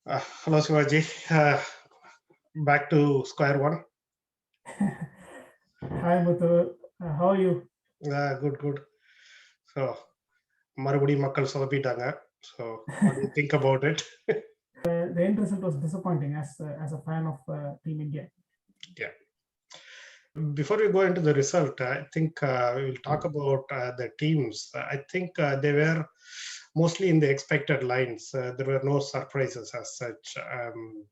Hello, Sivaji. Back to square one. Hi Muthu, how are you? Good, good. So, மறுபடியும் மக்கள் சொதப்பிட்டாங்க. So, what do you think about it? The end result was disappointing as a fan of Team India. Yeah. Before we go into the result, I think we'll talk about the teams. I think they were mostly in the expected lines. There were no surprises as such.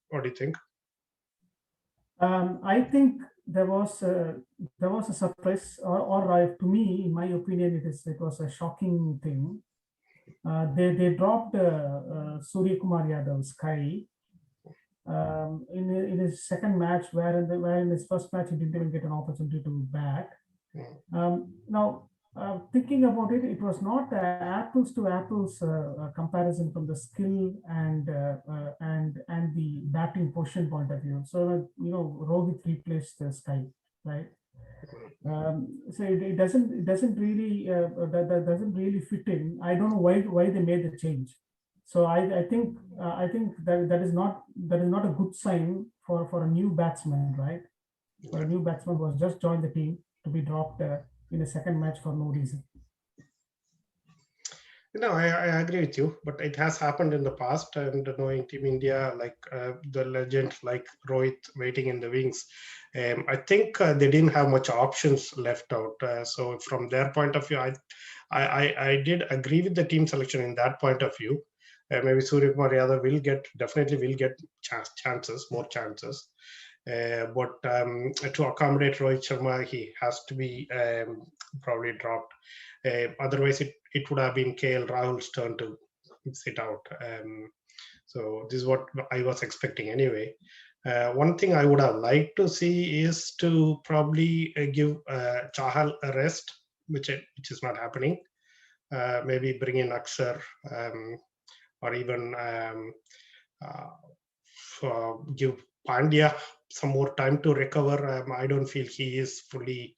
What do you think? I think there was a surprise, or to me, in my opinion, it was a shocking thing. They dropped Surya Kumar Yadav Sky in his second match, where in his first match he didn't even get an opportunity to bat. Now, thinking about it, it was not apples to apples comparison from the skill and the batting position point of view. So Rohit replaced Sky, right? So it doesn't really that doesn't really fit in. I don't know why they made the change. So I think that is not a good sign for a new batsman, right? For a new batsman who has just joined the team to be dropped in a second match for no reason. No, I agree with you, but it has happened in the past, and knowing Team India, like the legend like Rohit waiting in the wings, I think they didn't have much options left out. So from their point of view, I did agree with the team selection in that point of view. Maybe Surya Kumar Yadav definitely will get chances, more chances. But to accommodate Rohit Sharma, he has to be probably dropped. Otherwise, it would have been KL Rahul's turn to sit out. So this is what I was expecting anyway. One thing I would have liked to see is to probably give Chahal a rest, which is not happening. Maybe bring in Aksar or even give Pandya some more time to recover. I don't feel he is fully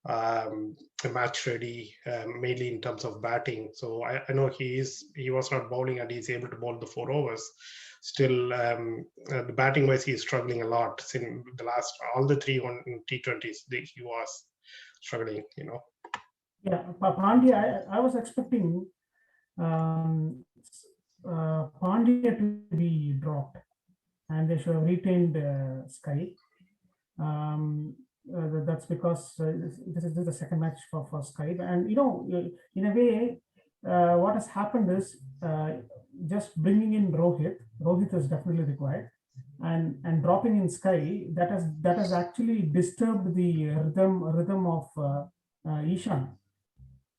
match ready, mainly in terms of batting. So I know he was not bowling and he's able to bowl the 4 overs. Still, the batting wise, he is struggling a lot. In the last all the three T20s, he was struggling. Yeah, Pandya, I was expecting Pandya to be dropped, and they should have retained Sky. That's because this is the second match for Sky, and in a way, what has happened is just bringing in Rohit. Rohit is definitely required, and dropping in Sky that has actually disturbed the rhythm of Ishan.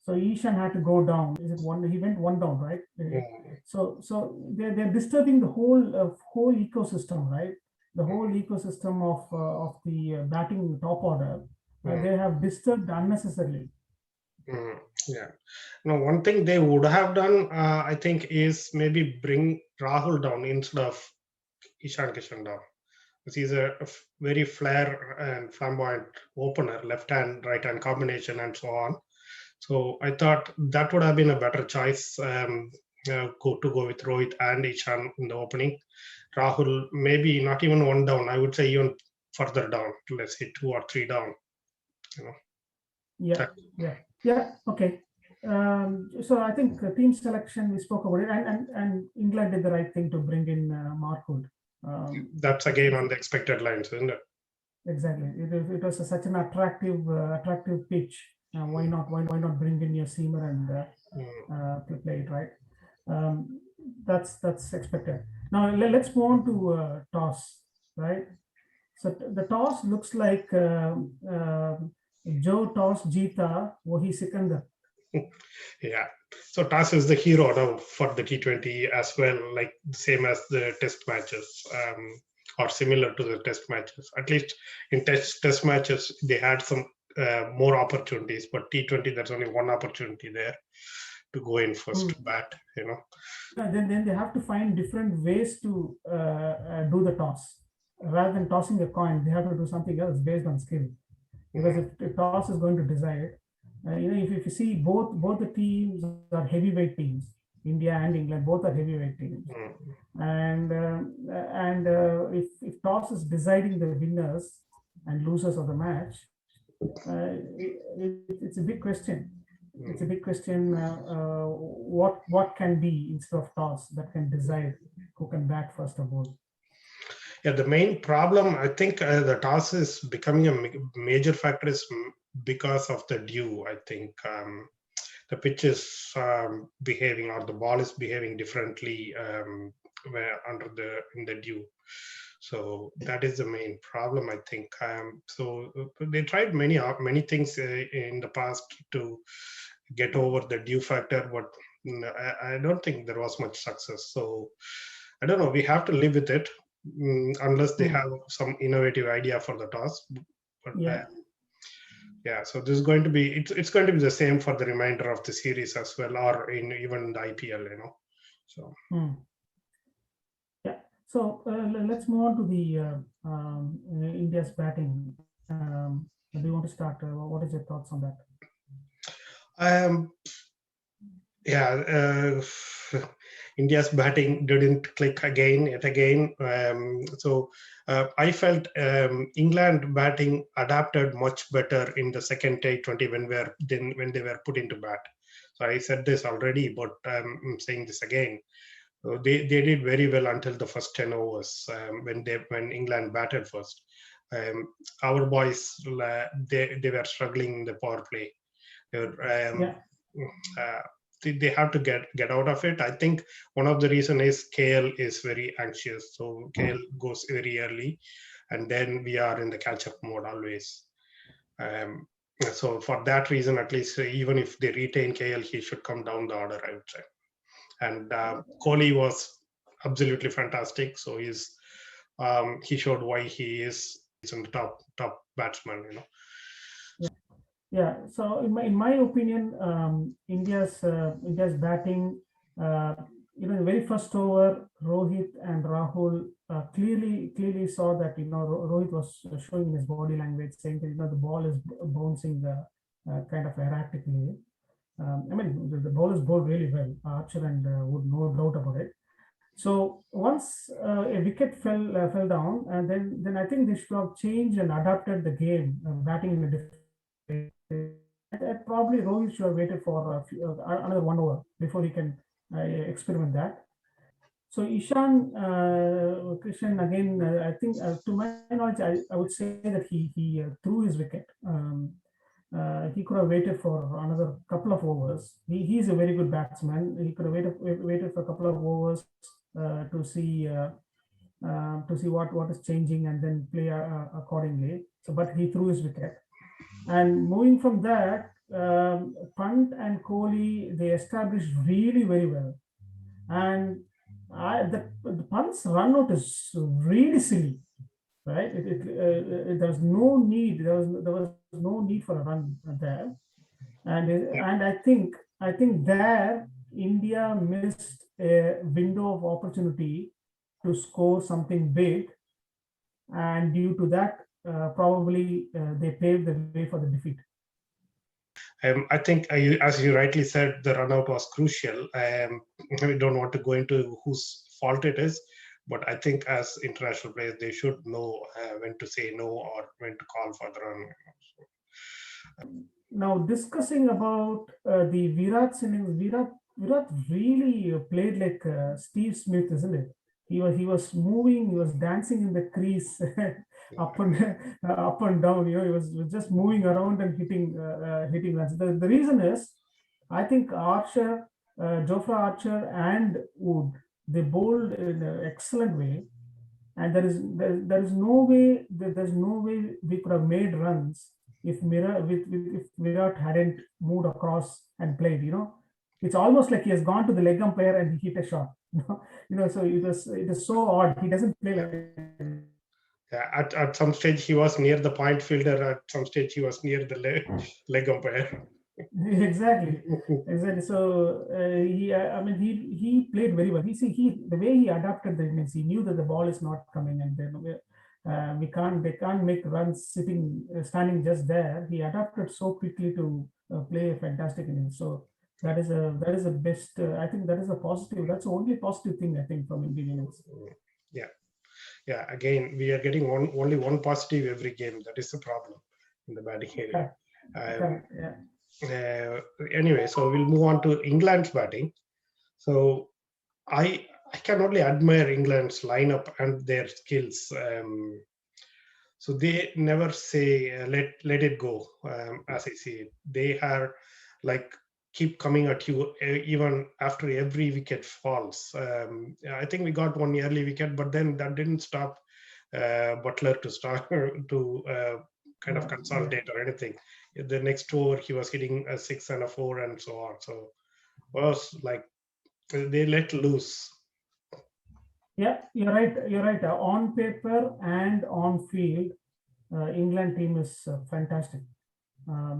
So Ishan had to go down. Is it one? He went one down, right? So they're disturbing the whole ecosystem, right? The whole ecosystem of the batting top order. They have disturbed unnecessarily. Yeah. Now, one thing they would have done, I think, is maybe bring Rahul down instead of Ishan Kishan down. Because he's a very flair and flamboyant opener, left hand, right hand combination, and so on. So I thought that would have been a better choice to go with Rohit and Ishan in the opening. Rahul, maybe not even one down. I would say even further down. Let's say 2 or 3 down. Yeah. Okay. So I think team selection, we spoke about it, and England did the right thing to bring in Mark Wood. That's again on the expected lines, isn't it? Exactly. It was such an attractive pitch. Why not bring in your seamer and play it, right? That's expected. Now let's move on to toss, right? So the toss looks like Joe toss Jeeta Wahi Sikandar. Yeah. So toss is the hero now for the T20 as well, like same as the test matches. Or similar to the test matches. At least in test matches, they had some more opportunities, but T20, there's only one opportunity there to go in first to bat. Then they have to find different ways to do the toss. Rather than tossing a coin, they have to do something else based on skill. Because if toss is going to decide, if you see both the teams are heavyweight teams. India and England both are heavyweight teams, and if toss is deciding the winners and losers of the match, it's a big question. It's a big question. What can be instead of toss that can decide who can bat first or bowl? Yeah, the main problem, I think, the toss is becoming a major factor is because of the dew. I think the pitch is behaving, or the ball is behaving differently where in the dew. So that is the main problem, I think. So they tried many things in the past to get over the dew factor, but I don't think there was much success. So I don't know. We have to live with it unless they have some innovative idea for the toss. But yeah, so this is going to be it's going to be the same for the remainder of the series as well, or in even the IPL, So yeah, so let's move on to the India's batting. Do you want to start? What is your thoughts on that? Yeah, India's batting didn't click yet again. So I felt England batting adapted much better in the second T20 when they were put into bat. So I said this already, but I'm saying this again. So they did very well until the first 10 overs when England batted first. Our boys they were struggling in the power play. They have to get out of it. I think one of the reason is KL is very anxious, so KL goes very early, and then we are in the catch-up mode always. So for that reason, at least even if they retain KL, he should come down the order, I would say. And Kohli was absolutely fantastic. So he showed why he's in the top batsman. Yeah. So in my opinion, India's batting, in the very first over, Rohit and Rahul clearly saw that Rohit was showing in his body language, saying that the ball is bouncing kind of erratically. I mean, the ball is bowled really well, Archer and Wood, no doubt about it. So once a wicket fell down, and then I think they should have changed and adapted the game, batting in a different way. Probably Rohit should have waited for another 1 hour before he can experiment that. So Ishan Krishnan again, I think to my knowledge, I would say that he threw his wicket. He could have waited for another couple of overs. He's a very good batsman. He could have waited for a couple of overs to see what is changing and then play accordingly. So, but he threw his wicket. And moving from that, Pant and Kohli, they established really very well. And the Pant's run out is really silly, right? There's no need. There was no need for a run there, and I think there India missed a window of opportunity to score something big, and due to that, probably they paved the way for the defeat. I think, as you rightly said, the run out was crucial. We don't want to go into whose fault it is, but I think as international players, they should know when to say no or when to call for the run. Now, discussing about the Virat's innings, Virat really played like Steve Smith, isn't it? He was moving, he was dancing in the crease, up and down. He was just moving around and hitting runs. The reason is, I think Archer, Jofra Archer, and Wood, they bowled in an excellent way, and there is no way we could have made runs if Virat hadn't moved across and played. It's almost like he has gone to the leg umpire and he hit a shot. So it is so odd. He doesn't play like. Yeah, at some stage he was near the point fielder. At some stage he was near the leg umpire. Exactly. So he played very well. The way he adapted the innings, he knew that the ball is not coming, and then they can't make runs standing just there. He adapted so quickly to play a fantastic innings. So that is a best. I think that is a positive. That's the only positive thing I think from Indian innings. Yeah, yeah. Again, we are getting only one positive every game. That is the problem in the batting area. Correct. Um, Correct. Yeah. uh, anyway, so we'll move on to England's batting. So I can only admire England's lineup and their skills. So they never say let it go. As I see it, they are like keep coming at you even after every wicket falls. I think we got one early wicket, but then that didn't stop Butler to start to kind of Yeah. consolidate or anything. The next over, he was hitting a 6 and a 4 and so on. So was like they let loose. Yeah, you're right. You're right. On paper and on field, England team is fantastic. Um,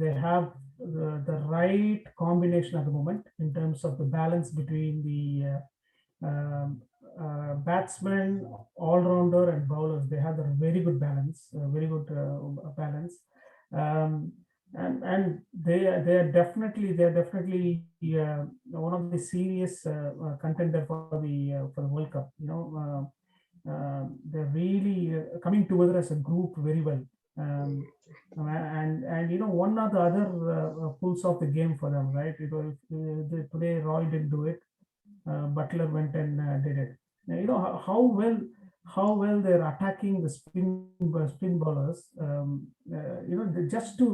they have the right combination at the moment in terms of the balance between the batsmen, all rounder, and bowlers. They have a very good balance, very good balance. Um, and they are definitely one of the serious contender for the World Cup. They're really coming together as a group very well. Um, and one of the other pulls of the game for them, right? Today Roy didn't do it. Butler went and did it. Now, how well they're attacking the spin bowlers. Just to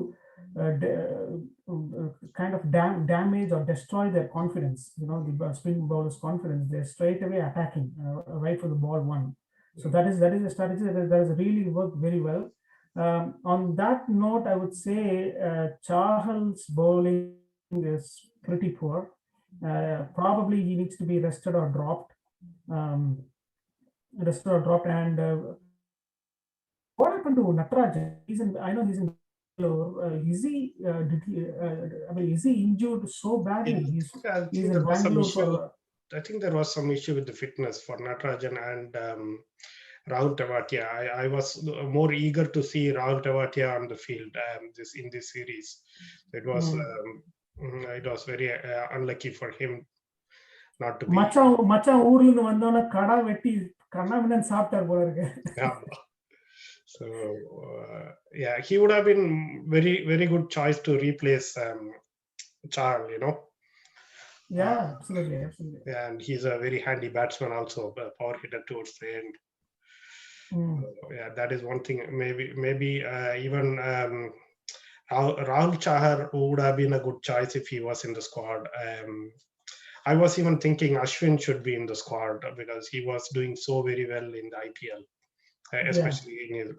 kind of damage or destroy their confidence. The spin bowlers' confidence. They're straight away attacking right for the ball one. So that is a strategy that has really worked very well. On that note, I would say Chahal's bowling is pretty poor. Probably he needs to be rested or dropped. Um, Rested or dropped. And what happened to Natarajan? I know he's in Bangalore. Is he? Is he injured so badly? I He's think in there was some Bangalore issue. for. I think there was some issue with the fitness for Natarajan and Rahul Tewatia. I was more eager to see Rahul Tewatia on the field in this series. It was very unlucky for him not to be. மச்சான் ஊர்ல இருந்து வந்தோன்னா கடா வெட்டி கண்ணாமின்னு சாப்பிட்டார் போல இருக்கு. So yeah, he would have been very good choice to replace Charles. Yeah, absolutely. And he's a very handy batsman also, a power hitter towards the end. Yeah, that is one thing. Maybe even Rahul Chahar would have been a good choice if he was in the squad. I was even thinking Ashwin should be in the squad because he was doing so very well in the IPL, especially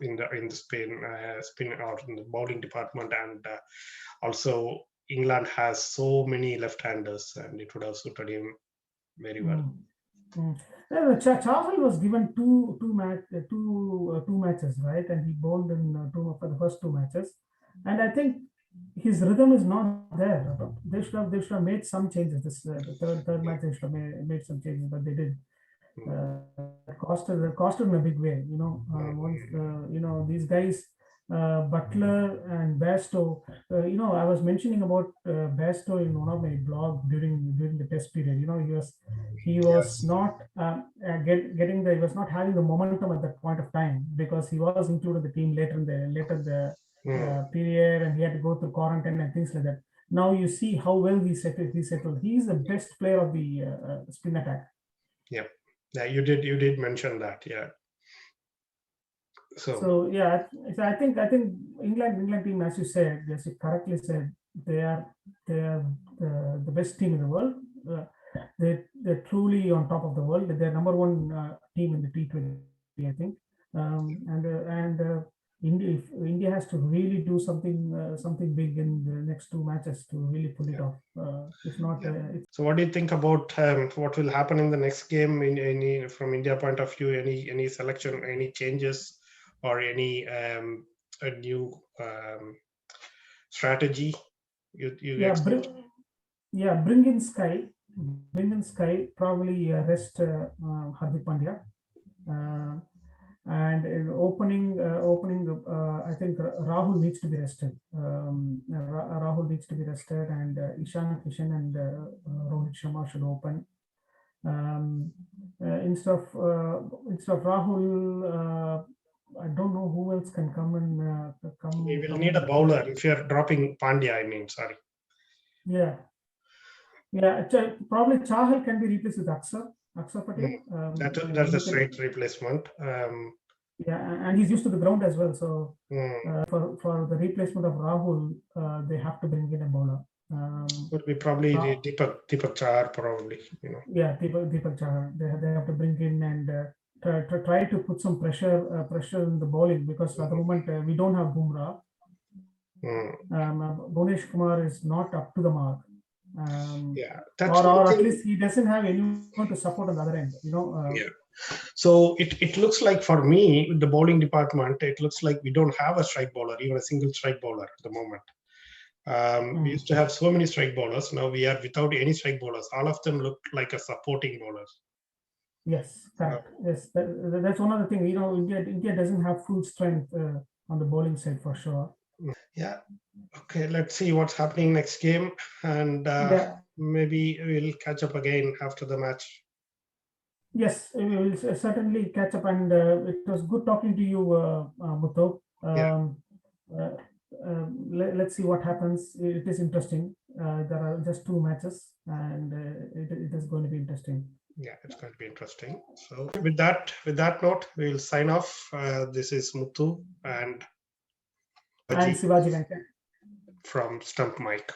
in the spin or in the bowling department, and also England has so many left-handers, and it would have suited him very well. Chahal was given two matches, right? And he bowled in for the first two matches, and I think his rhythm is not there. They should have made some changes. The third match they should have made some changes, but they did. Costed in a big way. Once these guys, Butler and Bairstow. I was mentioning about Bairstow in one of my blog during the test period. He was not he was not having the momentum at that point of time because he was included in the team later the period, and he had to go through quarantine and things like that. Now you see how well he settled. He is the best player of the spin attack. Yeah, you did mention that. Yeah. So yeah, I think England team, as you said, as you correctly said, they are the best team in the world. They're truly on top of the world. They're number one team in the T20, I think. If India has to really do something big in the next two matches to really pull it off. If not, so what do you think about what will happen in the next game? From India point of view, any selection, any changes, or any a new strategy? Bring in Sky. Probably rest Hardik Pandya. And in opening, I think Rahul needs to be rested. Rahul needs to be rested, and Ishan Kishan and Rohit Sharma should open. Instead of Rahul, I don't know who else can come and come. We will need a bowler if you're dropping Pandya. I mean, sorry. Yeah, probably Chahal can be replaced with Akshar Patel. That's a straight replacement. Yeah, and he's used to the ground as well. So for the replacement of Rahul, they have to bring in a bowler. Would be probably Deepak Chahar, probably. Yeah, Deepak Chahar. They have to bring in and try to put some pressure in the bowling, because at the moment we don't have Bumrah. Bhunesh Kumar is not up to the mark. Or at least he doesn't have anyone to support on the other end. So it looks like, for me, the bowling department, it looks like we don't have a strike bowler, even a single strike bowler at the moment. We used to have so many strike bowlers. Now we are without any strike bowlers. All of them look like a supporting bowlers. Yes, correct. Yes, that's one of the things. India doesn't have full strength on the bowling side for sure. Yeah. Okay, let's see what's happening next game, and maybe we'll catch up again after the match. Yes, we will certainly catch up, and it was good talking to you, Muthu. Let's see what happens. It is interesting. There are just 2 matches, and it is going to be interesting. Yeah, it's going to be interesting. So with that note, we will sign off. This is Muthu and Sivaji from Stump Mic.